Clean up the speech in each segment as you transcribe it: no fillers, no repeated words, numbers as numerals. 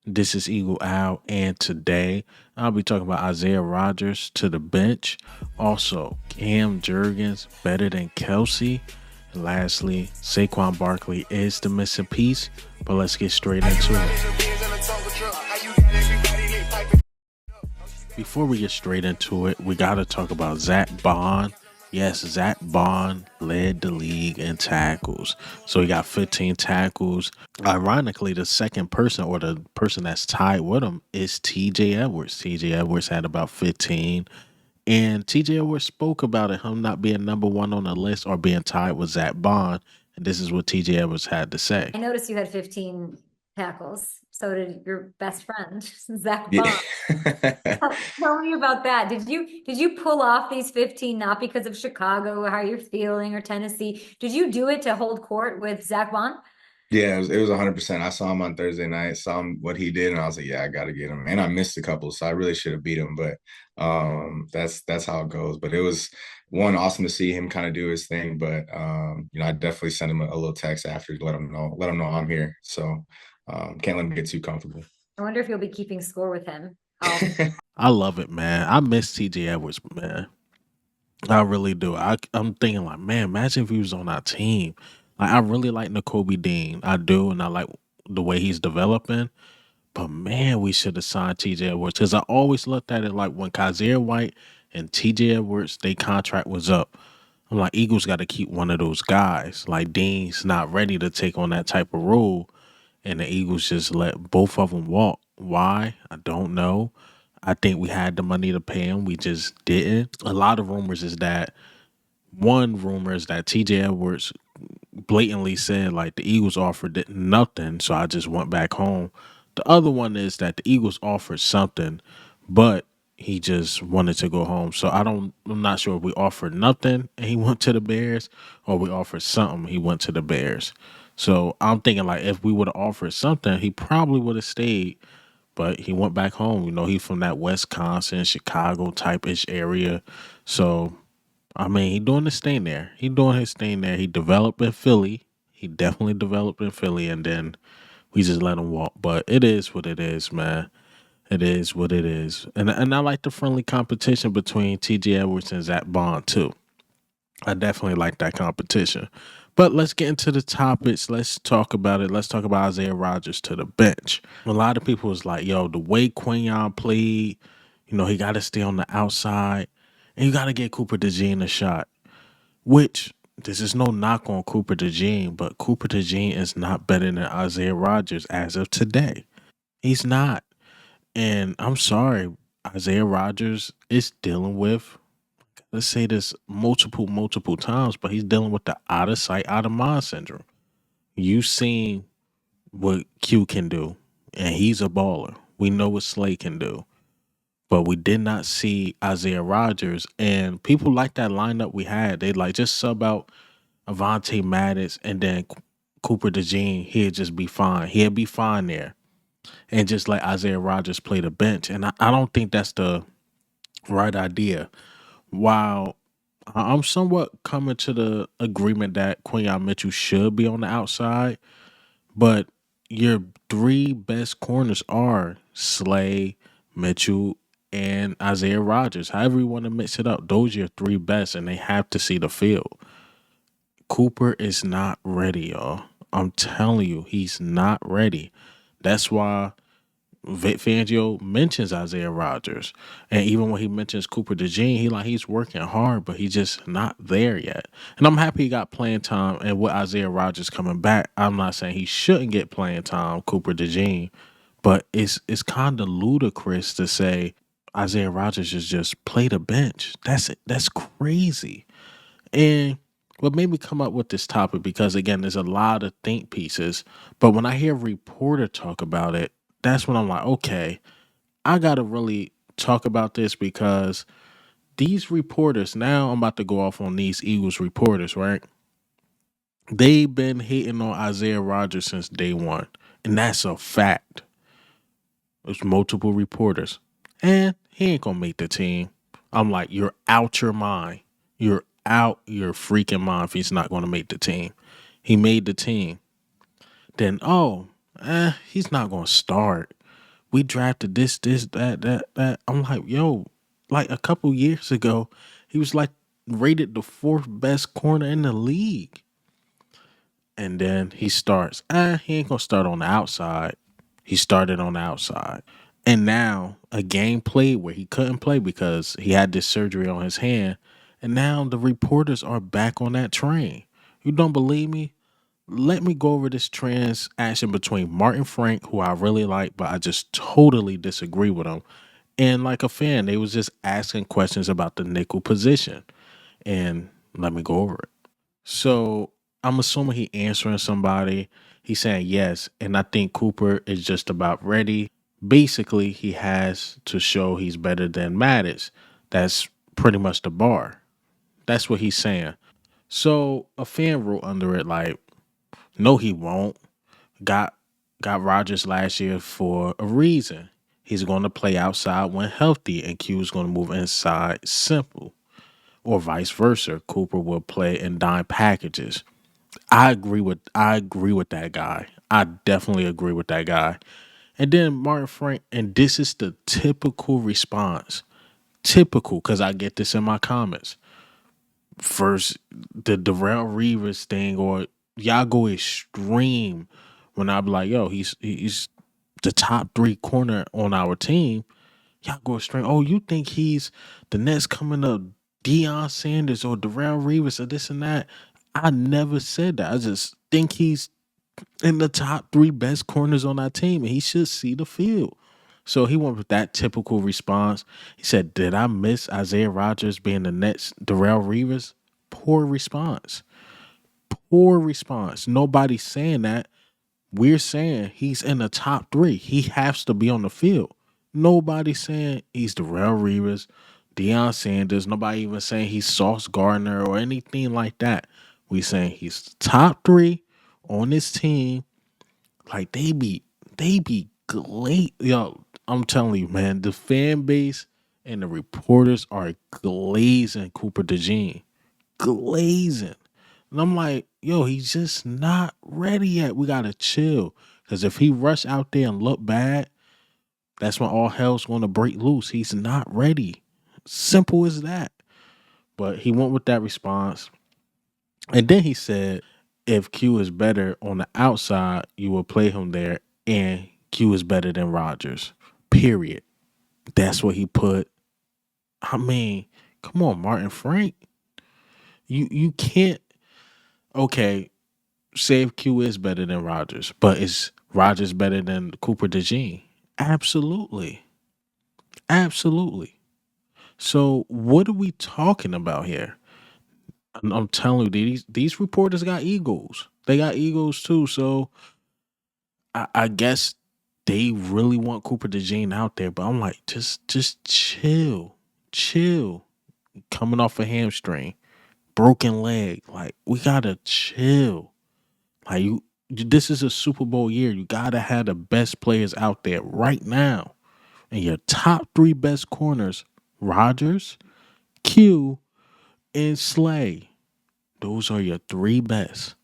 This is Eagle Owl, and today I'll be talking about Isaiah Rodgers to the bench. Also, Cam Jurgens better than Kelce. And lastly, Saquon Barkley is the missing piece. But let's get straight into it. Before we get straight into it, we got to talk about Zach Baun. Yes, Zach Baun led the league in tackles. So he got 15 tackles. Ironically, the second person or the person that's tied with him is TJ Edwards. TJ Edwards had about 15. And TJ Edwards spoke about it, him not being number one on the list or being tied with Zach Baun. And this is what TJ Edwards had to say. I noticed you had 15 tackles. So did your best friend, Zack Yeah. Baun. Tell me about that. Did you pull off these 15 not because of Chicago, how you're feeling, or Tennessee? Did you do it to hold court with Zack Baun? Yeah, it was 100%. I saw him on Thursday night, saw him what he did, and I was like, yeah, I gotta get him. And I missed a couple, so I really should have beat him, but that's how it goes. But it was one awesome to see him kind of do his thing. But I definitely sent him a little text after to let him know I'm here. So can't let him get too comfortable. I wonder if you'll be keeping score with him. Oh, I love it, man. I miss TJ Edwards, man. I really do. I'm thinking like, man, imagine if he was on our team. Like, I really like N'Kobe Dean. I do, and I like the way he's developing. But man, we should have signed TJ Edwards because I always looked at it like when Kaiser White and TJ Edwards, their contract was up. I'm like, Eagles got to keep one of those guys. Like Dean's not ready to take on that type of role, and the Eagles just let both of them walk. Why? I don't know. I think we had the money to pay him. We just didn't. A lot of rumors is that one rumor is that TJ Edwards blatantly said like the Eagles offered nothing, so I just went back home. The other one is that the Eagles offered something, but he just wanted to go home. So I'm not sure if we offered nothing and he went to the Bears or we offered something, he went to the Bears. So I'm thinking like if we would have offered something, he probably would have stayed, but he went back home. He's from that Wisconsin, Chicago type ish area. So I mean, he doing his thing there. He doing his thing there. He developed in Philly. He definitely developed in Philly, and then we just let him walk. But it is what it is, man. It is what it is. And I like the friendly competition between T.J. Edwards and Zach Baun too. I definitely like that competition. But let's get into the topics. Let's talk about it. Let's talk about Isaiah Rodgers to the bench. A lot of people was like, yo, the way Quinion played, he got to stay on the outside. And you got to get Cooper DeJean a shot. Which this is no knock on Cooper DeJean, but Cooper DeJean is not better than Isaiah Rodgers as of today. He's not. And I'm sorry, Isaiah Rodgers is dealing with, let's say this multiple times, but he's dealing with the out of sight, out of mind syndrome. You've seen what Q can do, and he's a baller. We know what Slay can do. But we did not see Isaiah Rodgers. And people like that lineup we had. They like just sub out Avante Maddox and then Cooper DeJean. He'd just be fine. He'd be fine there. And just let Isaiah Rodgers play the bench. And I don't think that's the right idea. While I'm somewhat coming to the agreement that Quinion Mitchell should be on the outside, but your three best corners are Slay, Mitchell, and Isaiah Rodgers. However you want to mix it up, those are your three best, and they have to see the field. Cooper is not ready, y'all. I'm telling you, he's not ready. That's why Vic Fangio mentions Isaiah Rodgers, and even when he mentions Cooper DeJean, he's working hard, but he's just not there yet. And I'm happy he got playing time. And with Isaiah Rodgers coming back, I'm not saying he shouldn't get playing time, Cooper DeJean, but it's kind of ludicrous to say Isaiah Rodgers is just play the bench. That's it. That's crazy. And what made me come up with this topic because again, there's a lot of think pieces, but when I hear a reporter talk about it, that's when I'm like, okay, I gotta really talk about this because these reporters, now I'm about to go off on these Eagles reporters, right? They've been hating on Isaiah Rodgers since day one. And that's a fact. There's multiple reporters. And he ain't gonna make the team. I'm like, you're out your mind. You're out your freaking mind if he's not gonna make the team. He made the team. Then he's not gonna start. We drafted this, that. I'm like, yo, like a couple years ago, he was like rated the fourth best corner in the league. And then he starts. He ain't gonna start on the outside. He started on the outside. And now a game played where he couldn't play because he had this surgery on his hand. And now the reporters are back on that train. You don't believe me? Let me go over this transaction between Martin Frank, who I really like, but I just totally disagree with him. And like a fan, they was just asking questions about the nickel position. And let me go over it. So I'm assuming he answering somebody. He's saying yes, and I think Cooper is just about ready. Basically, he has to show he's better than Mattis. That's pretty much the bar. That's what he's saying. So a fan wrote under it like, no, he won't. Got got Rodgers last year for a reason. He's going to play outside when healthy, and Q is going to move inside. Simple. Or vice versa. Cooper will play in dime packages. I agree with that guy. I definitely agree with that guy. And then Martin Frank, and this is the typical response. Typical, because I get this in my comments. First, the Darrell Reeves thing, or y'all go extreme when I be like, yo, he's the top three corner on our team. Y'all go extreme. Oh, you think he's the next coming up Deion Sanders or Darrell Reeves or this and that? I never said that. I just think he's in the top three best corners on our team, and he should see the field. So he went with that typical response. He said, "Did I miss Isaiah Rodgers being the next Darrell Reeves?" Poor response. Poor response. Nobody's saying that. We're saying he's in the top three. He has to be on the field. Nobody's saying he's Darrell Reeves, Deion Sanders. Nobody even saying he's Sauce Gardner or anything like that. We saying he's top three on this team. Like they be glazed. Yo, I'm telling you, man, the fan base and the reporters are glazing Cooper DeJean. Glazing. And I'm like, yo, he's just not ready yet. We gotta chill. Cause if he rush out there and look bad, that's when all hell's gonna break loose. He's not ready. Simple as that. But he went with that response. And then he said, if Q is better on the outside, you will play him there, and Q is better than Rodgers. Period. That's what he put. I mean, come on, Martin Frank. You can't. Okay, say if Q is better than Rodgers, but is Rodgers better than Cooper DeJean? Absolutely. Absolutely. So what are we talking about here? I'm telling you, these reporters got egos. They got egos too. So I guess they really want Cooper DeJean out there, but I'm like, just chill. Chill. Coming off a hamstring, broken leg. Like, we gotta chill. Like this is a Super Bowl year. You gotta have the best players out there right now. And your top three best corners, Rodgers, Q, and Slay. Those are your three best.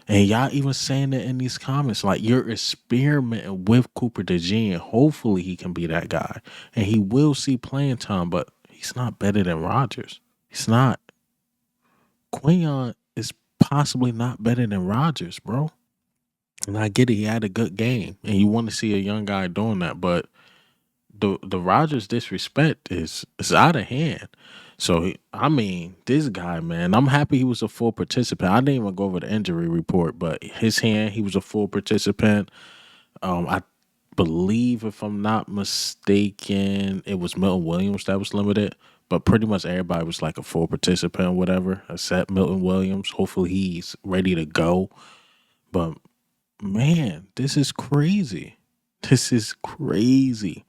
And y'all even saying that in these comments, like you're experimenting with Cooper DeJean. Hopefully he can be that guy. And he will see playing time, but he's not better than Rodgers. He's not. Quinion is possibly not better than Rodgers, bro. And I get it, he had a good game. And you want to see a young guy doing that, but the Rodgers disrespect is out of hand. So I mean, this guy, man, I'm happy he was a full participant. I didn't even go over the injury report, but his hand, he was a full participant. I believe, if I'm not mistaken, it was Milton Williams that was limited, but pretty much everybody was like a full participant, or whatever, except Milton Williams. Hopefully, he's ready to go. But man, this is crazy. This is crazy,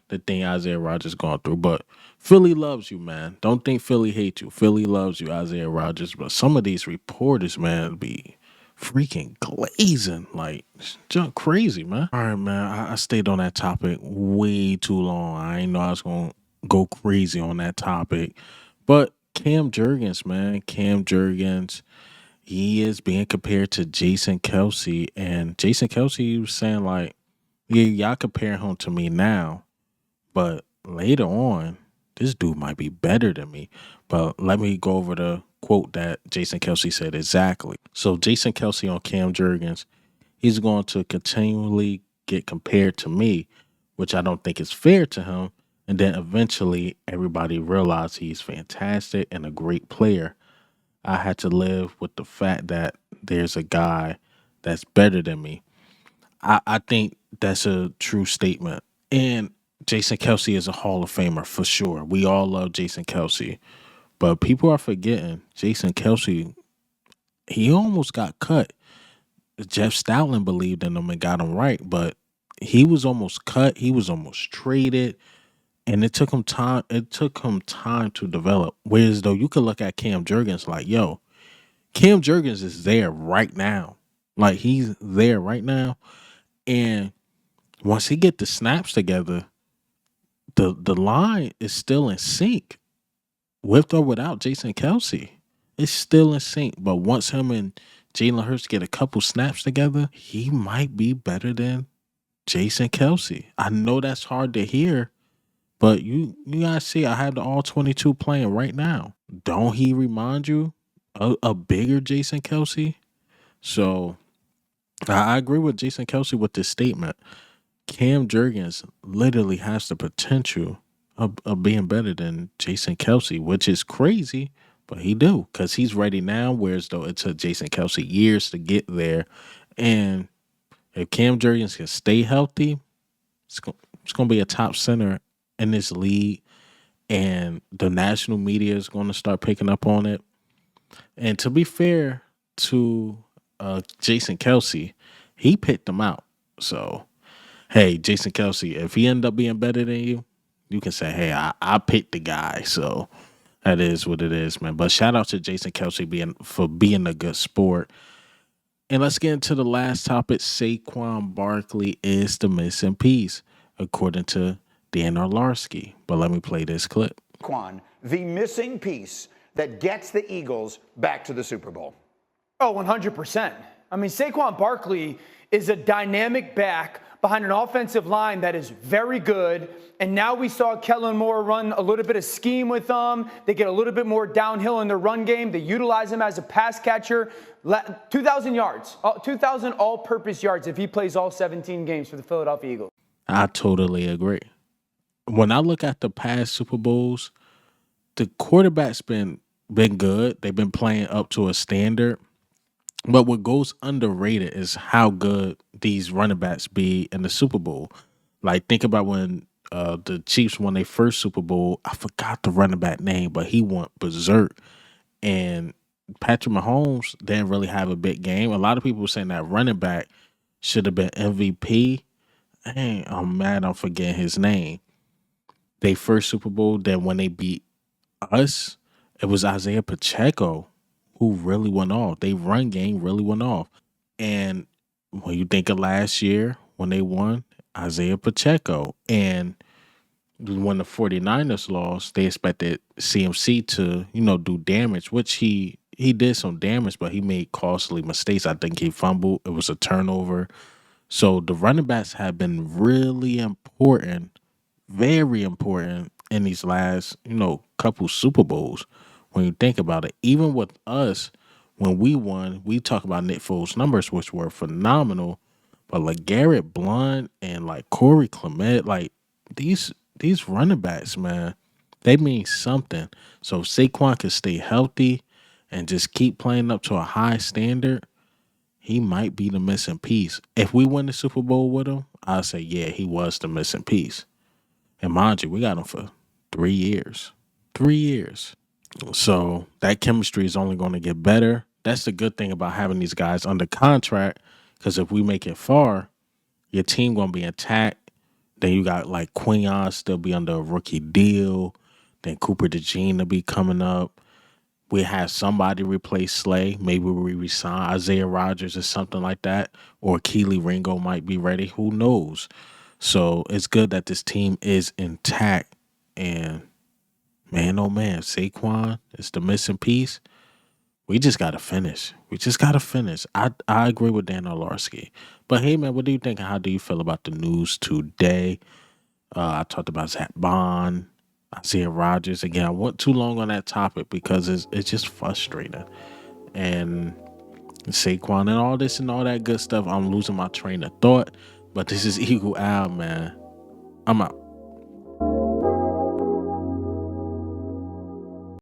the thing Isaiah Rodgers gone through. But Philly loves you, man. Don't think Philly hates you. Philly loves you, Isaiah Rodgers. But some of these reporters, man, be freaking glazing. Like, it's junk crazy, man. All right, man. I stayed on that topic way too long. I didn't know I was going to go crazy on that topic. But Cam Jurgens, man. Cam Jurgens. He is being compared to Jason Kelce. And Jason Kelce was saying, like, Yeah, y'all compare him to me now, but later on, this dude might be better than me. But let me go over the quote that Jason Kelsey said exactly. So Jason Kelsey on Cam Jurgens, he's going to continually get compared to me, which I don't think is fair to him. And then eventually everybody realized he's fantastic and a great player. I had to live with the fact that there's a guy that's better than me. I think that's a true statement. And Jason Kelsey is a Hall of Famer for sure. We all love Jason Kelsey. But people are forgetting Jason Kelsey, he almost got cut. Jeff Stoutland believed in him and got him right, but he was almost cut. He was almost traded. And it took him time. It took him time to develop. Whereas though you could look at Cam Jurgens like, yo, Cam Jurgens is there right now. Like he's there right now. And once he get the snaps together, the line is still in sync, with or without Jason Kelsey. It's still in sync. But once him and Jalen Hurts get a couple snaps together, he might be better than Jason Kelsey. I know that's hard to hear, but you gotta see I have the all 22 playing right now. Don't he remind you a bigger Jason Kelsey? So I agree with Jason Kelsey with this statement. Cam Jurgens literally has the potential of being better than Jason Kelsey, which is crazy, but he do because he's ready now. Whereas though it took Jason Kelsey years to get there, and if Cam Jurgens can stay healthy, it's going to be a top center in this league, and the national media is going to start picking up on it. And to be fair to Jason Kelsey, he picked him out. So hey, Jason Kelsey, if he end up being better than you, you can say, hey, I picked the guy. So that is what it is, man. But shout out to Jason Kelsey for being a good sport. And let's get into the last topic. Saquon Barkley is the missing piece, according to Dan Orlarski. But let me play this clip. Saquon, the missing piece that gets the Eagles back to the Super Bowl. Oh, 100%. I mean, Saquon Barkley is a dynamic back behind an offensive line that is very good. And now we saw Kellen Moore run a little bit of scheme with them. They get a little bit more downhill in their run game. They utilize him as a pass catcher. 2,000 yards, 2,000 all-purpose yards if he plays all 17 games for the Philadelphia Eagles. I totally agree. When I look at the past Super Bowls, the quarterback's been good. They've been playing up to a standard. But what goes underrated is how good these running backs be in the Super Bowl. Like, think about when the Chiefs won their first Super Bowl. I forgot the running back name, but he went berserk. And Patrick Mahomes didn't really have a big game. A lot of people were saying that running back should have been MVP. Dang, I'm mad I'm forgetting his name. They first Super Bowl, then when they beat us, it was Isaiah Pacheco who really went off. They run game really went off. And when you think of last year when they won, Isaiah Pacheco. And when the 49ers lost, they expected CMC to, do damage, which he did some damage, but he made costly mistakes. I think he fumbled. It was a turnover. So the running backs have been really important, very important in these last, couple Super Bowls. When you think about it, even with us, when we won, we talk about Nick Foles' numbers, which were phenomenal. But like Garrett Blunt and like Corey Clement, like these running backs, man, they mean something. So if Saquon can stay healthy and just keep playing up to a high standard, he might be the missing piece. If we win the Super Bowl with him, I'd say, yeah, he was the missing piece. And mind you, we got him for 3 years. 3 years. So that chemistry is only going to get better. That's the good thing about having these guys under contract, because if we make it far, your team going to be intact. Then you got like Quinion still be under a rookie deal. Then Cooper DeJean will be coming up. We have somebody replace Slay. Maybe we resign Isaiah Rodgers or something like that. Or Keely Ringo might be ready. Who knows? So it's good that this team is intact. And man, oh man, Saquon is the missing piece. We just gotta finish. We just gotta finish. I agree with Dan Olarski. But hey man, what do you think? How do you feel about the news today? I talked about Zack Baun. I see Rodgers again. I went too long on that topic because it's just frustrating. And Saquon and all this and all that good stuff. I'm losing my train of thought. But this is Eagle Al, man. I'm out.